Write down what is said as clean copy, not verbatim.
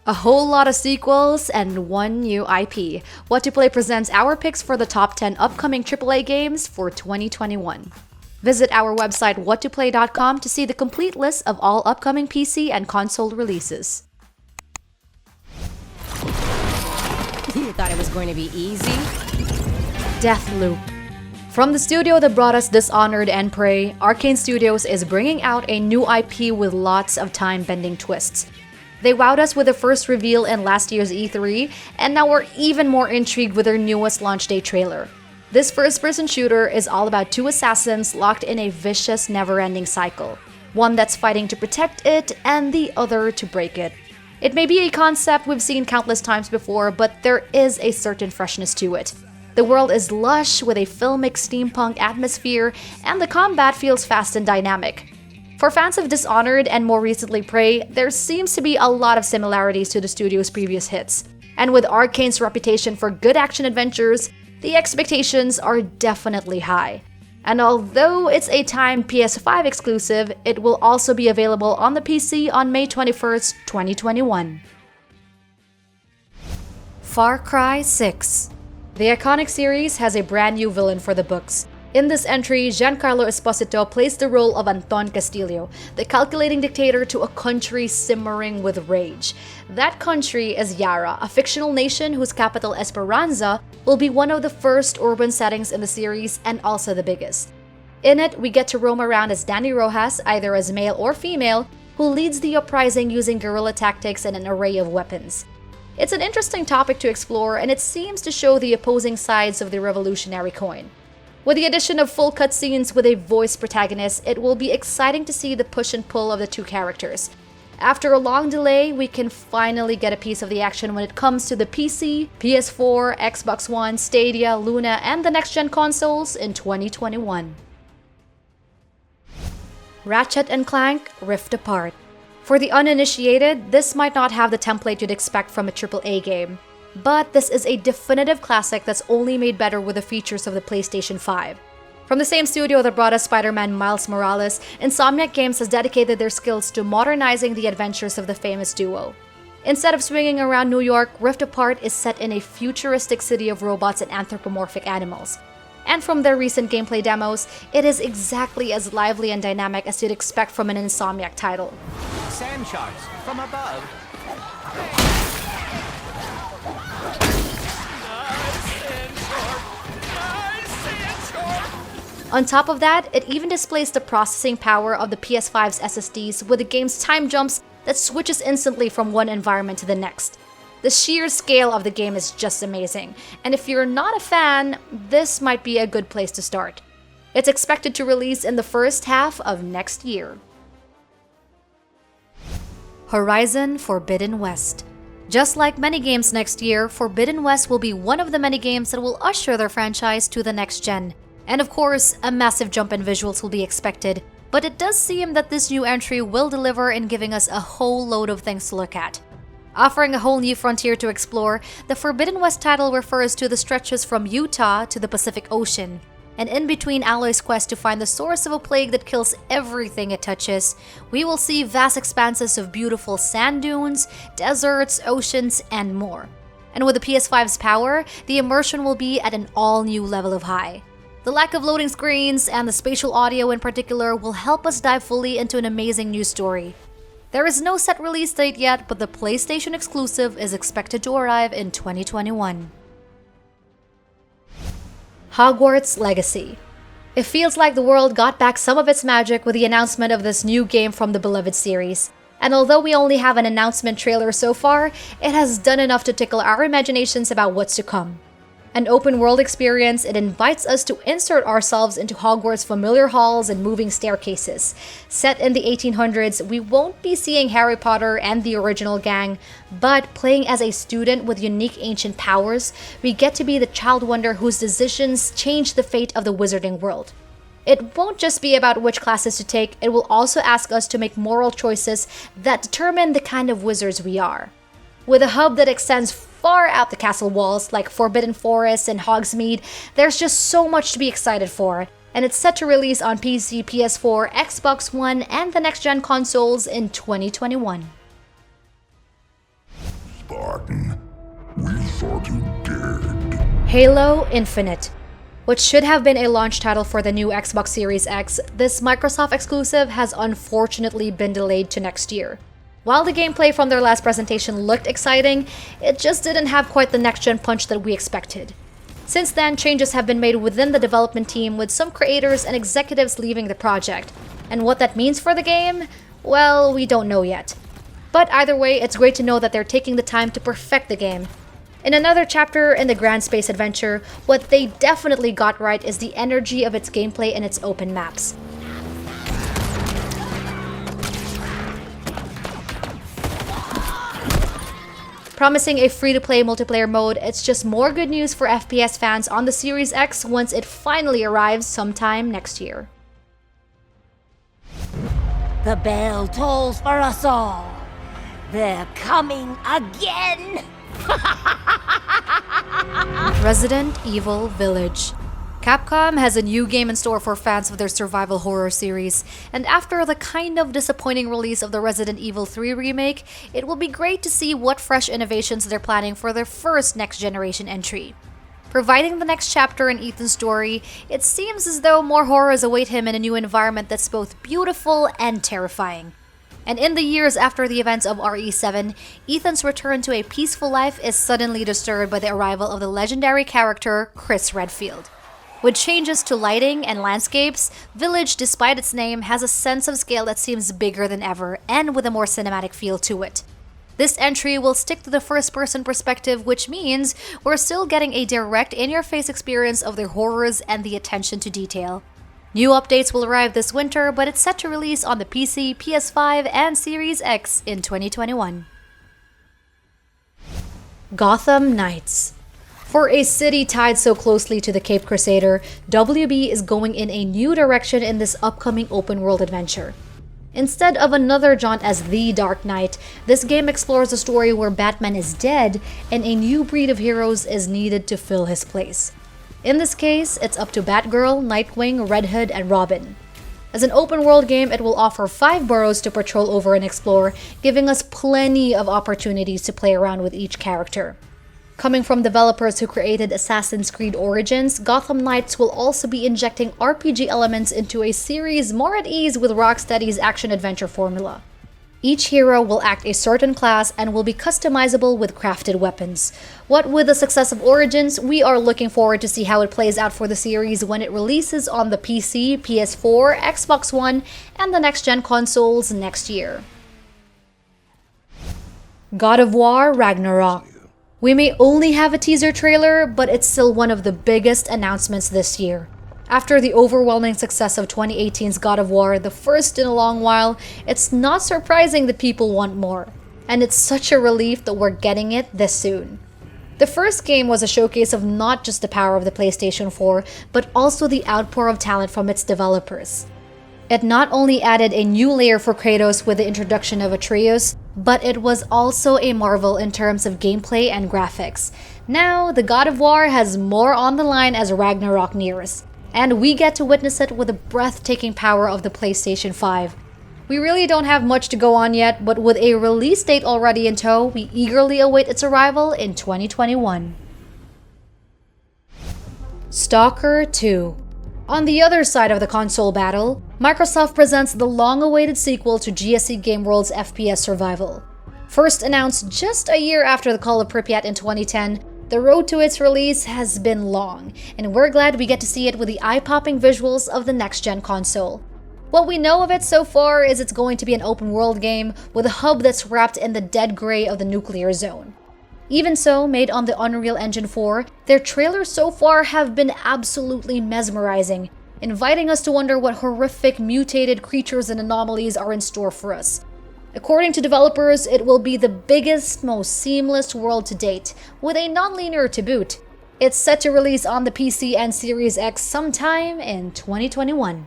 A whole lot of sequels and one new IP. What to Play presents our picks for the top 10 upcoming AAA games for 2021. Visit our website whattoplay.com to see the complete list of all upcoming PC and console releases. You thought it was going to be easy? Deathloop. From the studio that brought us Dishonored and Prey, Arcane Studios is bringing out a new IP with lots of time-bending twists. They wowed us with the first reveal in last year's E3, and now we're even more intrigued with their newest launch day trailer. This first-person shooter is all about two assassins locked in a vicious, never-ending cycle. One that's fighting to protect it, and the other to break it. It may be a concept we've seen countless times before, but there is a certain freshness to it. The world is lush with a filmic steampunk atmosphere, and the combat feels fast and dynamic. For fans of Dishonored and more recently Prey, there seems to be a lot of similarities to the studio's previous hits. And with Arcane's reputation for good action adventures, the expectations are definitely high. And although it's a timed PS5 exclusive, it will also be available on the PC on May 21st, 2021. Far Cry 6. The iconic series has a brand new villain for the books. In this entry, Giancarlo Esposito plays the role of Anton Castillo, the calculating dictator to a country simmering with rage. That country is Yara, a fictional nation whose capital Esperanza will be one of the first urban settings in the series and also the biggest. In it, we get to roam around as Danny Rojas, either as male or female, who leads the uprising using guerrilla tactics and an array of weapons. It's an interesting topic to explore, and it seems to show the opposing sides of the revolutionary coin. With the addition of full cutscenes with a voiced protagonist, it will be exciting to see the push and pull of the two characters. After a long delay, we can finally get a piece of the action when it comes to the PC, PS4, Xbox One, Stadia, Luna, and the next-gen consoles in 2021. Ratchet and Clank Rift Apart. For the uninitiated, this might not have the template you'd expect from a AAA game. But this is a definitive classic that's only made better with the features of the PlayStation 5. From the same studio that brought us Spider-Man Miles Morales, Insomniac Games has dedicated their skills to modernizing the adventures of the famous duo. Instead of swinging around New York, Rift Apart is set in a futuristic city of robots and anthropomorphic animals. And from their recent gameplay demos, it is exactly as lively and dynamic as you'd expect from an Insomniac title. Sand sharks from above. On top of that, it even displays the processing power of the PS5's SSDs with the game's time jumps that switches instantly from one environment to the next. The sheer scale of the game is just amazing, and if you're not a fan, this might be a good place to start. It's expected to release in the first half of next year. Horizon Forbidden West. Just like many games next year, Forbidden West will be one of the many games that will usher their franchise to the next gen. And of course, a massive jump in visuals will be expected, but it does seem that this new entry will deliver in giving us a whole load of things to look at. Offering a whole new frontier to explore, the Forbidden West title refers to the stretches from Utah to the Pacific Ocean. And in between Aloy's quest to find the source of a plague that kills everything it touches, we will see vast expanses of beautiful sand dunes, deserts, oceans, and more. And with the PS5's power, the immersion will be at an all-new level of high. The lack of loading screens and the spatial audio in particular will help us dive fully into an amazing new story. There is no set release date yet, but the PlayStation exclusive is expected to arrive in 2021. Hogwarts Legacy. It feels like the world got back some of its magic with the announcement of this new game from the beloved series. And although we only have an announcement trailer so far, it has done enough to tickle our imaginations about what's to come. An open-world experience, it invites us to insert ourselves into Hogwarts' familiar halls and moving staircases. Set in the 1800s, we won't be seeing Harry Potter and the original gang, but playing as a student with unique ancient powers, we get to be the child wonder whose decisions change the fate of the wizarding world. It won't just be about which classes to take, it will also ask us to make moral choices that determine the kind of wizards we are. With a hub that extends far out the castle walls, like Forbidden Forest and Hogsmeade, there's just so much to be excited for, and it's set to release on PC, PS4, Xbox One, and the next-gen consoles in 2021. forgotten. We thought you dead. Halo Infinite. What should have been a launch title for the new Xbox Series X, this Microsoft exclusive has unfortunately been delayed to next year. While the gameplay from their last presentation looked exciting, it just didn't have quite the next-gen punch that we expected. Since then, changes have been made within the development team, with some creators and executives leaving the project. And what that means for the game? Well, we don't know yet. But either way, it's great to know that they're taking the time to perfect the game. In another chapter in the grand space adventure, what they definitely got right is the energy of its gameplay and its open maps. Promising a free-to-play multiplayer mode, it's just more good news for FPS fans on the Series X once it finally arrives sometime next year. The bell tolls for us all. They're coming again! Resident Evil Village. Capcom has a new game in store for fans of their survival horror series, and after the kind of disappointing release of the Resident Evil 3 remake, it will be great to see what fresh innovations they're planning for their first next-generation entry. Providing the next chapter in Ethan's story, it seems as though more horrors await him in a new environment that's both beautiful and terrifying. And in the years after the events of RE7, Ethan's return to a peaceful life is suddenly disturbed by the arrival of the legendary character Chris Redfield. With changes to lighting and landscapes, Village, despite its name, has a sense of scale that seems bigger than ever and with a more cinematic feel to it. This entry will stick to the first-person perspective, which means we're still getting a direct in-your-face experience of the horrors and the attention to detail. New updates will arrive this winter, but it's set to release on the PC, PS5, and Series X in 2021. Gotham Knights. For a city tied so closely to the Cape Crusader, WB is going in a new direction in this upcoming open-world adventure. Instead of another jaunt as the Dark Knight, this game explores a story where Batman is dead and a new breed of heroes is needed to fill his place. In this case, it's up to Batgirl, Nightwing, Red Hood, and Robin. As an open-world game, it will offer 5 boroughs to patrol over and explore, giving us plenty of opportunities to play around with each character. Coming from developers who created Assassin's Creed Origins, Gotham Knights will also be injecting RPG elements into a series more at ease with Rocksteady's action-adventure formula. Each hero will act a certain class and will be customizable with crafted weapons. What with the success of Origins, we are looking forward to see how it plays out for the series when it releases on the PC, PS4, Xbox One, and the next-gen consoles next year. God of War Ragnarok. We may only have a teaser trailer, but it's still one of the biggest announcements this year. After the overwhelming success of 2018's God of War, the first in a long while, it's not surprising that people want more. And it's such a relief that we're getting it this soon. The first game was a showcase of not just the power of the PlayStation 4, but also the outpour of talent from its developers. It not only added a new layer for Kratos with the introduction of Atreus, but it was also a marvel in terms of gameplay and graphics. Now, the God of War has more on the line as Ragnarok nears, and we get to witness it with the breathtaking power of the PlayStation 5. We really don't have much to go on yet, but with a release date already in tow, we eagerly await its arrival in 2021. Stalker 2. On the other side of the console battle, Microsoft presents the long-awaited sequel to GSC Game World's FPS survival. First announced just a year after the Call of Pripyat in 2010, the road to its release has been long, and we're glad we get to see it with the eye-popping visuals of the next-gen console. What we know of it so far is it's going to be an open-world game with a hub that's wrapped in the dead gray of the nuclear zone. Even so, made on the Unreal Engine 4, their trailers so far have been absolutely mesmerizing, inviting us to wonder what horrific mutated creatures and anomalies are in store for us. According to developers, it will be the biggest, most seamless world to date, with a non-linear to boot. It's set to release on the PC and Series X sometime in 2021.